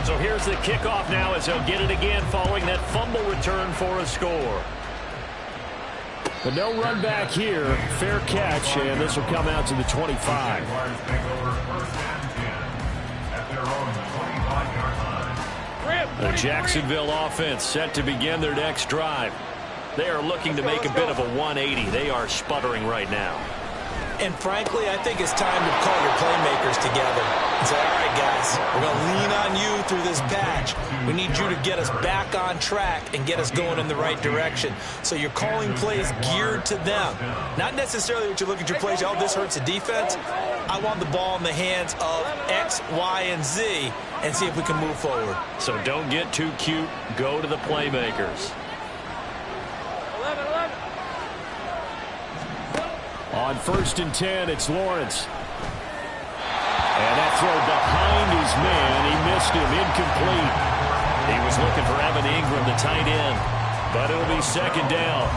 So here's the kickoff now as he'll get it again following that fumble return for a score. But no run back here. Fair catch, and this will come out to the 25. The Jacksonville offense set to begin their next drive. They are looking to make a bit of a 180. They are sputtering right now. And frankly, I think it's time to call your playmakers together and say, all right, guys, we're going to lean on you through this patch. We need you to get us back on track and get us going in the right direction. So you're calling plays geared to them. Not necessarily what you look at your plays, oh, this hurts the defense. I want the ball in the hands of X, Y, and Z and see if we can move forward. So don't get too cute. Go to the playmakers. On 1st and 10, it's Lawrence. And that throw behind his man. He missed him. Incomplete. He was looking for Evan Ingram, the tight end. But it'll be 2nd down.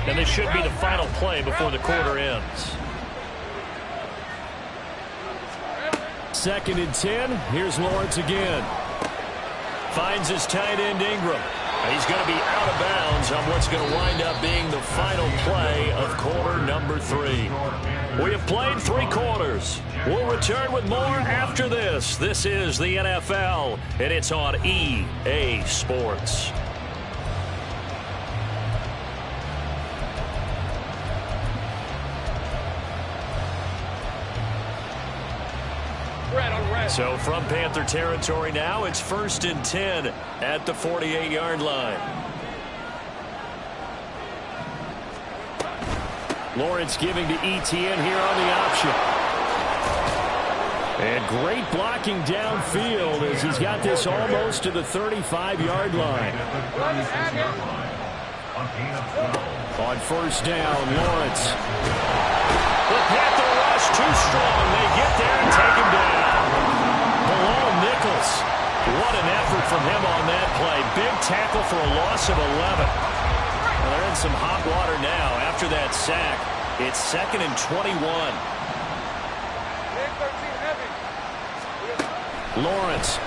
And this should be the final play before the quarter ends. 2nd and 10. Here's Lawrence again. Finds his tight end Ingram. He's going to be out of bounds on what's going to wind up being the final play of quarter number 3. We have played 3 quarters. We'll return with more after this. This is the NFL, and it's on EA Sports. So from Panther territory now, it's 1st and 10 at the 48-yard line. Lawrence giving to ETN here on the option. And great blocking downfield as he's got this almost to the 35-yard line. On 1st down, Lawrence. The Panther rush too strong. They get there and take him down. Nichols. What an effort from him on that play. Big tackle for a loss of 11. Well, they're in some hot water now. After that sack, it's 2nd and 21. Lawrence.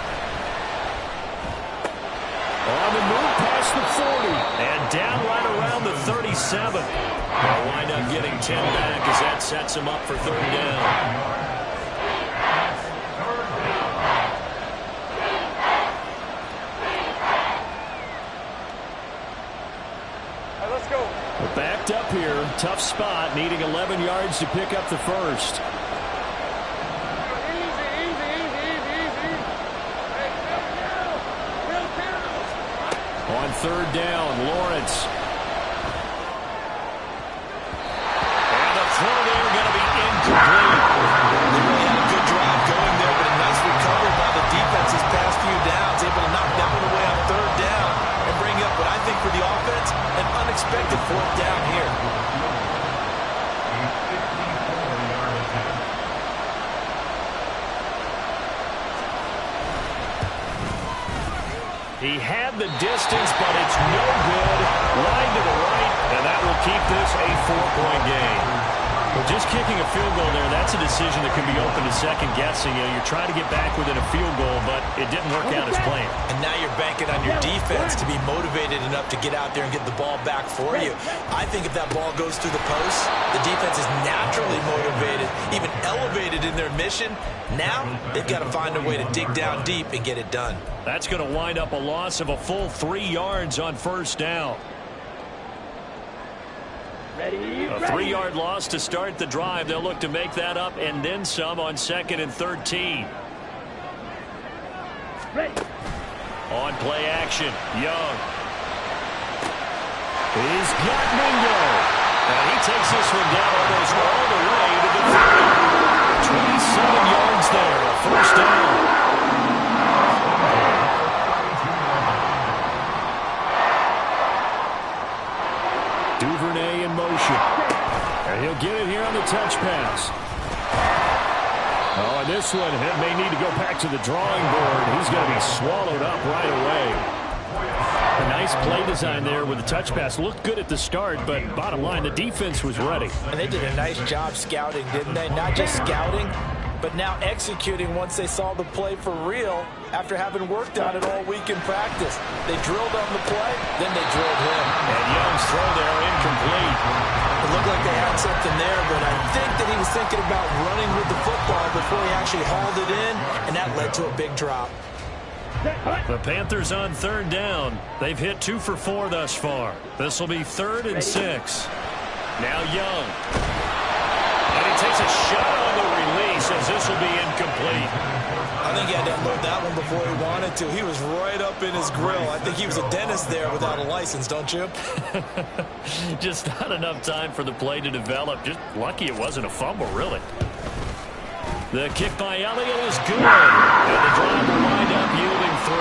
On the move past the 40. And down right around the 37. They'll wind up getting 10 back as that sets him up for 3rd down. Backed up here, tough spot, needing 11 yards to pick up the first. On 3rd down, Lawrence. And the throw there going to be incomplete. They really had a good drive going there, but a nice recovery by the defense these past few downs, able to knock that one away on 3rd down and bring up what I think for the offense, an unexpected 4th down here. He had the distance, but it's no good. Line to the right, and that will keep this a 4-point game. Well, just kicking a field goal there, that's a decision that could be open to second guessing. You know, you're trying to get back within a field goal, but it didn't work out as planned. And now you're banking on your defense to be motivated enough to get out there and get the ball back for you. I think if that ball goes through the post, the defense is naturally motivated, even elevated in their mission. Now they've got to find a way to dig down deep and get it done. That's going to wind up a loss of a full 3 yards on 1st down. A 3-yard loss to start the drive. They'll look to make that up and then some on 2nd and 13. On play action, Young. He's got Mingo. And he takes this one down almost all the way to the 30. 27 yards there, a 1st down. Duvernay in motion. And he'll get it here on the touch pass. Oh, and this one may need to go back to the drawing board. He's going to be swallowed up right away. A Nice play design there with the touch pass. Looked good at the start, but bottom line, the defense was ready. And they did a nice job scouting, didn't they? Not just scouting, but now executing once they saw the play for real after having worked on it all week in practice. They drilled on the play, then they drilled him. And Young's throw there incomplete. It looked like they had something there, but I think that he was thinking about running with the football before he actually hauled it in, and that led to a big drop. The Panthers on third down. They've hit 2 for 4 thus far. This will be 3rd and 6. Now Young. And he takes a shot on the release as this will be incomplete. I think he had to unload that one before he wanted to. He was right up in his grill. I think he was a dentist there without a license, don't you? Just not enough time for the play to develop. Just lucky it wasn't a fumble, really. The kick by Elliott is good. And the drive will wind up yielding 3.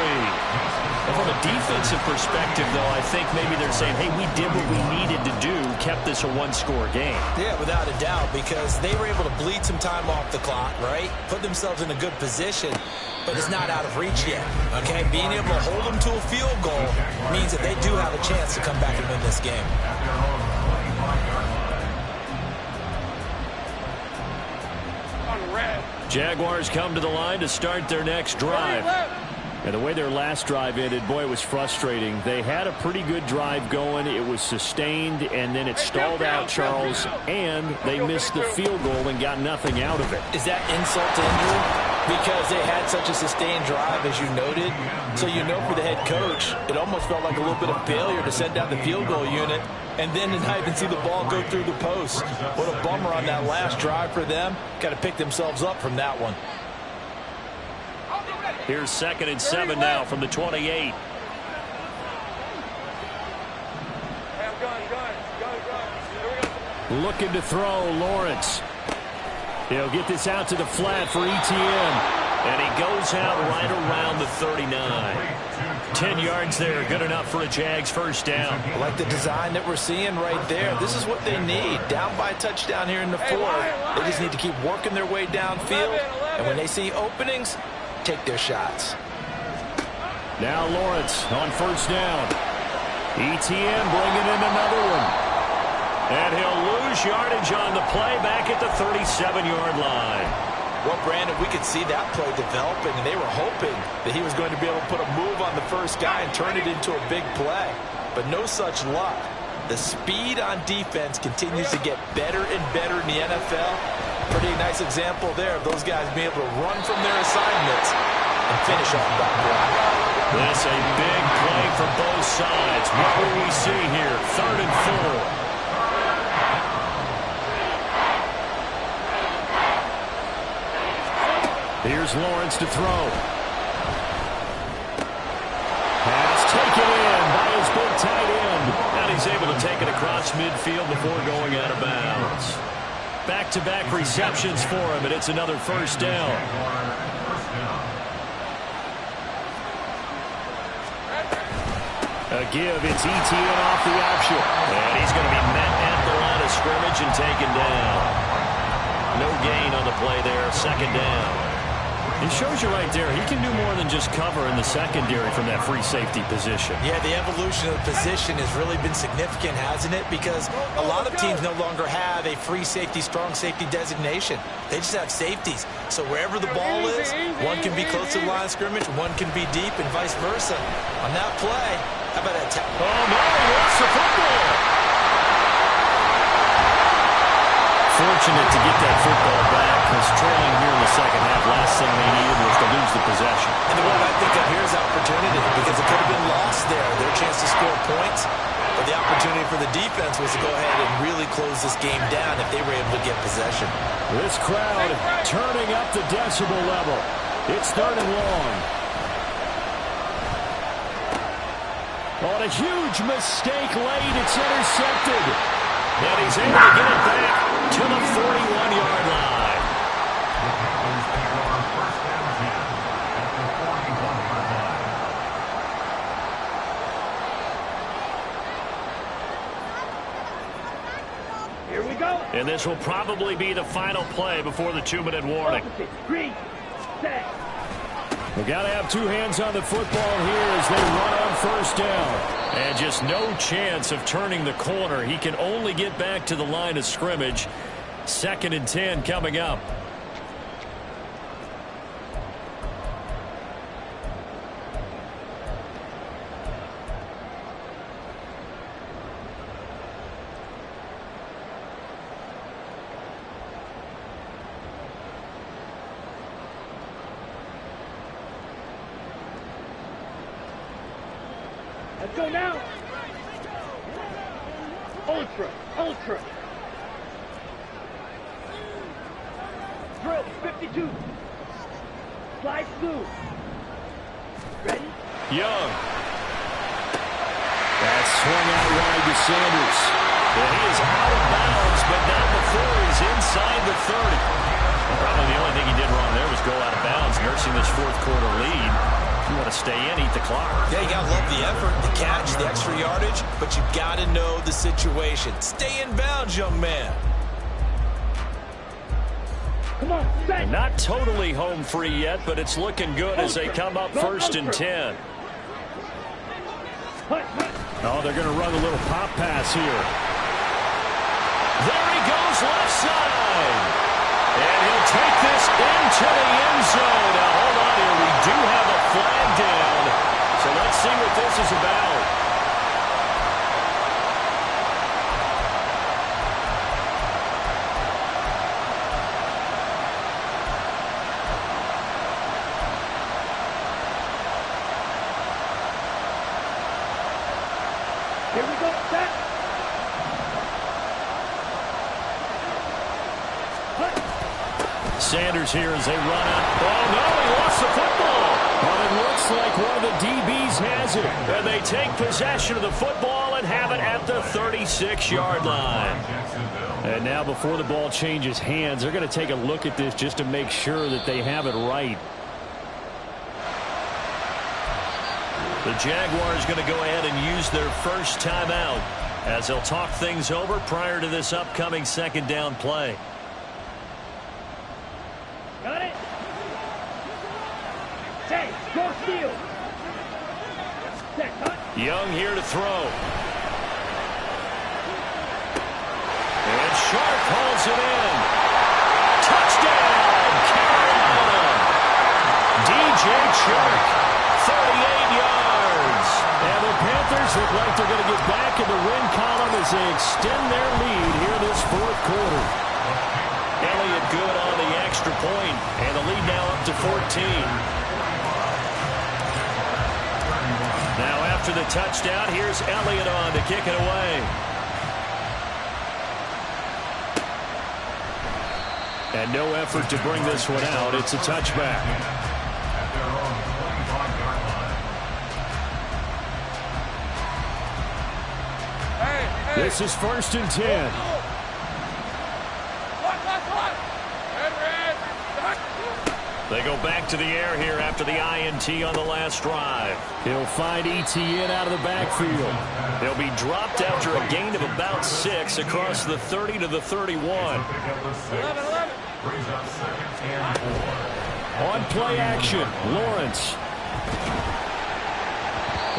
And from a defensive perspective, though, I think maybe they're saying, hey, we did what we needed to do, kept this a one-score game. Yeah, without a doubt, because they were able to bleed some time off the clock, right? Put themselves in a good position, but it's not out of reach yet, okay? Being able to hold them to a field goal means that they do have a chance to come back and win this game. Jaguars come to the line to start their next drive. And the way their last drive ended, boy, it was frustrating. They had a pretty good drive going. It was sustained, and then it stalled out, Charles, and they missed the field goal and got nothing out of it. Is that insult to injury? Because they had such a sustained drive, as you noted. So you know for the head coach, it almost felt like a little bit of failure to send down the field goal unit and then to not even see the ball go through the post. What a bummer on that last drive for them. Got to pick themselves up from that one. Here's 2nd and 7 now from the 28. Looking to throw, Lawrence. He'll get this out to the flat for ETN. And he goes out right around the 39. 10 yards there, good enough for a Jags first down. I like the design that we're seeing right there. This is what they need. Down by a touchdown here in the 4th. They just need to keep working their way downfield. And when they see openings, take their shots. Now Lawrence on first down. ETN bringing in another one. And he'll lose yardage on the play back at the 37-yard line. Well, Brandon, we could see that play developing, and they were hoping that he was going to be able to put a move on the first guy and turn it into a big play. But no such luck. The speed on defense continues to get better and better in the NFL. Pretty nice example there of those guys being able to run from their assignments and finish off that block. This a big play for both sides. What will we see here? 3rd and 4. Here's Lawrence to throw. Pass taken in by his big tight end. And he's able to take it across midfield before going out of bounds. Back-to-back receptions for him, and it's another first down. A give, it's ETN off the option. And he's going to be met at the line of scrimmage and taken down. No gain on the play there, 2nd down. It shows you right there, he can do more than just cover in the secondary from that free safety position. Yeah, the evolution of the position has really been significant, hasn't it? Because a lot of teams no longer have a free safety, strong safety designation. They just have safeties. So wherever the ball is, one can be close to the line of scrimmage, one can be deep, and vice versa. On that play, how about that? Oh, no, he lost the football. Fortunate to get that football back, because trailing here in the second half, last thing they needed was to lose the possession. And the one I think of here is opportunity, because it could have been lost there. Their chance to score points, but the opportunity for the defense was to go ahead and really close this game down if they were able to get possession. This crowd turning up the decibel level. It's 3rd and long. On a huge mistake late, it's intercepted. And he's able to get it back to the 41-yard line. Here we go. And this will probably be the final play before the 2-minute warning. Green, set. We've got to have two hands on the football here as they run on first down. And just no chance of turning the corner. He can only get back to the line of scrimmage. 2nd and 10 coming up. Let's go now. Ultra. Drill, 52. Slide through. Ready? Young. That's swung out wide to Sanders. Well, he is out of bounds, but not before he's inside the 30. Probably the only thing he did wrong there was go out of bounds, nursing this fourth quarter lead. You want to stay in, eat the clock. Yeah, you got to love the effort, the catch, the extra yardage, but you got to know the situation. Stay in bounds, young man. Come on, set. Not totally home free yet, but it's looking good as they come up 1st and 10. Oh, they're going to run a little pop pass here. There he goes, left side. And he'll take this into the end zone. Now, hold on here. We do have a flag down. So let's see what this is about. Here we go, set. Sanders here as they run out. Oh, no, he lost the football. But it looks like one of the DBs has it. And they take possession of the football and have it at the 36-yard line. And now before the ball changes hands, they're going to take a look at this just to make sure that they have it right. The Jaguars going to go ahead and use their first timeout as they'll talk things over prior to this upcoming 2nd down play. Got it. Hey, go steal. Set, cut. Young here to throw. And Sharp hauls it in. Touchdown, Carolina. DJ Chark, 38 yards. And the Panthers look like they're going to get back in the win column as they extend their lead here this fourth quarter. Elliott good on the extra point, and the lead now up to 14. Now after the touchdown, here's Elliott on to kick it away. And no effort to bring this one out. It's a touchback. This is 1st and 10. They go back to the air here after the INT on the last drive. He'll find ETN out of the backfield. They'll be dropped after a gain of about 6 across the 30 to the 31. 11. On play action, Lawrence.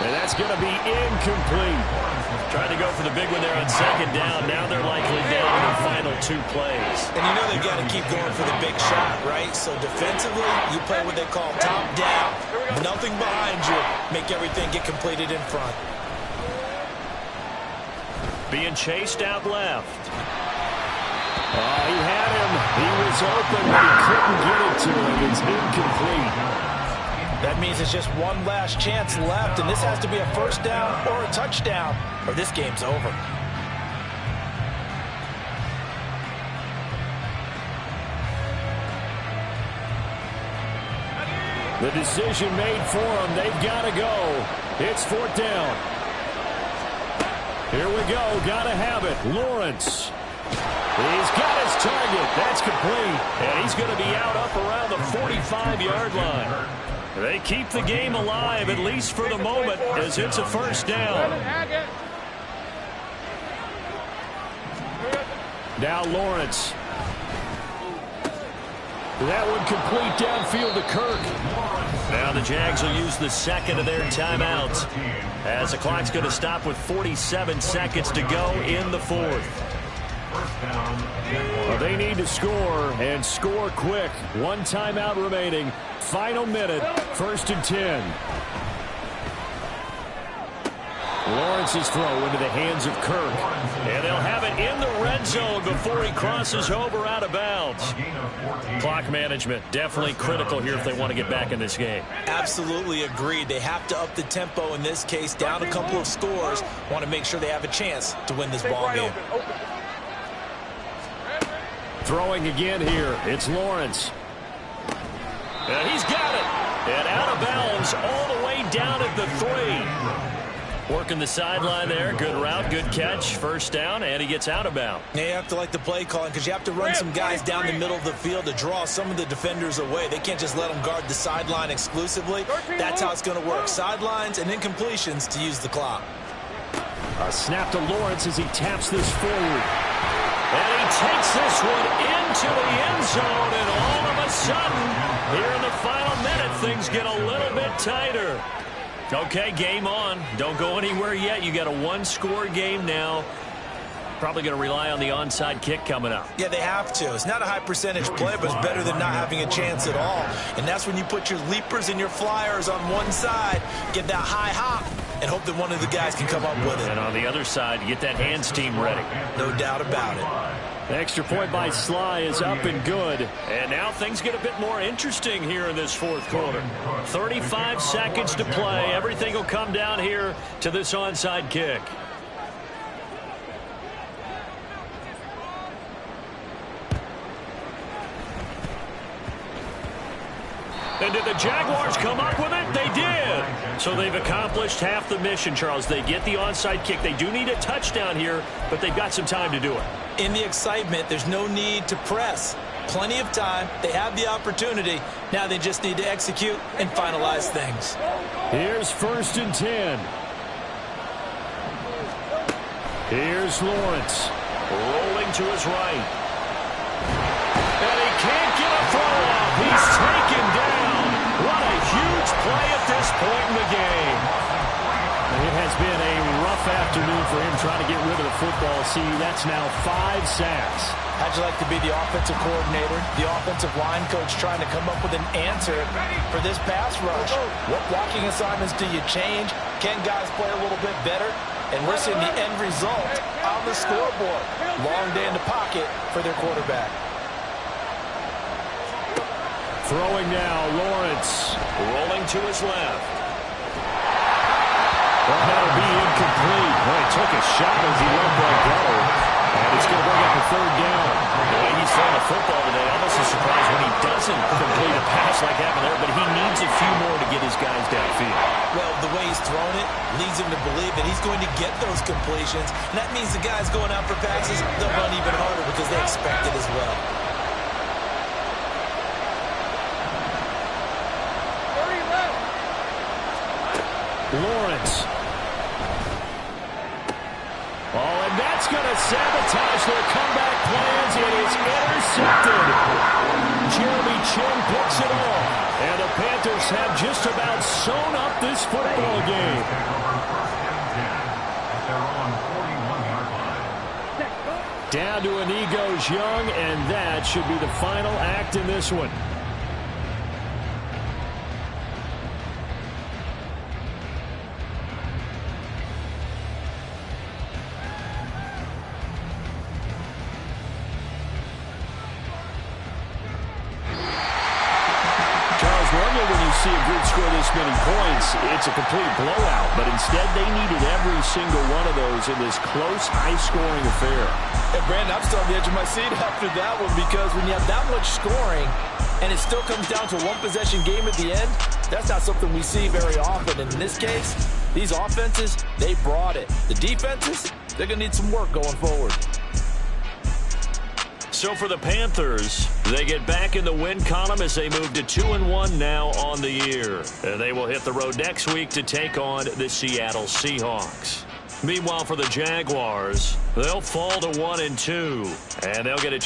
And that's going to be incomplete. Tried to go for the big one there on 2nd down. Now they're likely down to their final 2 plays. And you know they've got to keep going for the big shot, right? So defensively, you play what they call top down. Nothing behind you. Make everything get completed in front. Being chased out left. He had him. He was open, but he couldn't get it to him. It's incomplete. That means it's just one last chance left, and this has to be a 1st down or a touchdown, or this game's over. The decision made for them. They've got to go. It's 4th down. Here we go. Got to have it. Lawrence. He's got his target. That's complete. And he's going to be out up around the 45-yard line. They keep the game alive, at least for the moment, as it's a 1st down. Now Lawrence. That one complete downfield to Kirk. Now the Jags will use the second of their timeouts as the clock's going to stop with 47 seconds to go in the fourth. Well, they need to score, and score quick. One timeout remaining. Final minute, 1st and 10. Lawrence's throw into the hands of Kirk. And they'll have it in the red zone before he crosses over out of bounds. Clock management definitely critical here if they want to get back in this game. Absolutely agreed. They have to up the tempo in this case, down a couple of scores. Want to make sure they have a chance to win this ball game. Throwing again here, it's Lawrence. And he's got it. And out of bounds all the way down at the 3. Working the sideline there. Good route, good catch. First down, and he gets out of bounds. Now you have to like the play calling because you have to run some guys down the middle of the field to draw some of the defenders away. They can't just let them guard the sideline exclusively. That's how it's going to work. Sidelines and incompletions to use the clock. A snap to Lawrence as he taps this forward. And he takes this one into the end zone, and all of a sudden, here in the final minute, things get a little bit tighter. Okay, game on. Don't go anywhere yet. You got a one-score game now. Probably going to rely on the onside kick coming up. Yeah, they have to. It's not a high percentage play, but it's better than not having a chance at all. And that's when you put your leapers and your flyers on one side, get that high hop, and hope that one of the guys can come up with it. And on the other side, you get that hands team ready. No doubt about it. The extra point by Sly is up and good. And now things get a bit more interesting here in this fourth quarter. 35 seconds to play. Everything will come down here to this onside kick. And did the Jaguars come up with it? They did. So they've accomplished half the mission, Charles. They get the onside kick. They do need a touchdown here, but they've got some time to do it. In the excitement, there's no need to press. Plenty of time. They have the opportunity. Now they just need to execute and finalize things. Here's 1st and 10. Here's Lawrence. Rolling to his right. And he can't get a throw off. He's taken down. What a huge play at this point in the game. It has been a rough afternoon for him trying to get rid of the football. See, that's now 5 sacks. How'd you like to be the offensive coordinator, the offensive line coach trying to come up with an answer for this pass rush? What blocking assignments do you change? Can guys play a little bit better? And we're seeing the end result on the scoreboard. Long day in the pocket for their quarterback. Throwing now, Lawrence. Rolling to his left. Well, that'll be incomplete. Well, he took a shot as he let that go. And it's going to bring up a 3rd down. The way he's throwing the football today, almost a surprise when he doesn't complete a pass like happened there, but he needs a few more to get his guys downfield. Well, the way he's thrown it leads him to believe that he's going to get those completions. And that means the guys going out for passes, they'll run even harder because they expect it as well. Lawrence. Oh, and that's going to sabotage their comeback plans. It is intercepted. Jeremy Chin picks it off. And the Panthers have just about sewn up this football game. Down to Inigo's Young, and that should be the final act in this one. When you see a group score this many points, it's a complete blowout. But instead, they needed every single one of those in this close, high-scoring affair. Hey, Brandon, I'm still on the edge of my seat after that one because when you have that much scoring and it still comes down to a one-possession game at the end, that's not something we see very often. And in this case, these offenses, they brought it. The defenses, they're going to need some work going forward. So for the Panthers, they get back in the win column as they move to 2-1 now on the year. And they will hit the road next week to take on the Seattle Seahawks. Meanwhile, for the Jaguars, they'll fall to 1-2, and they'll get a chance.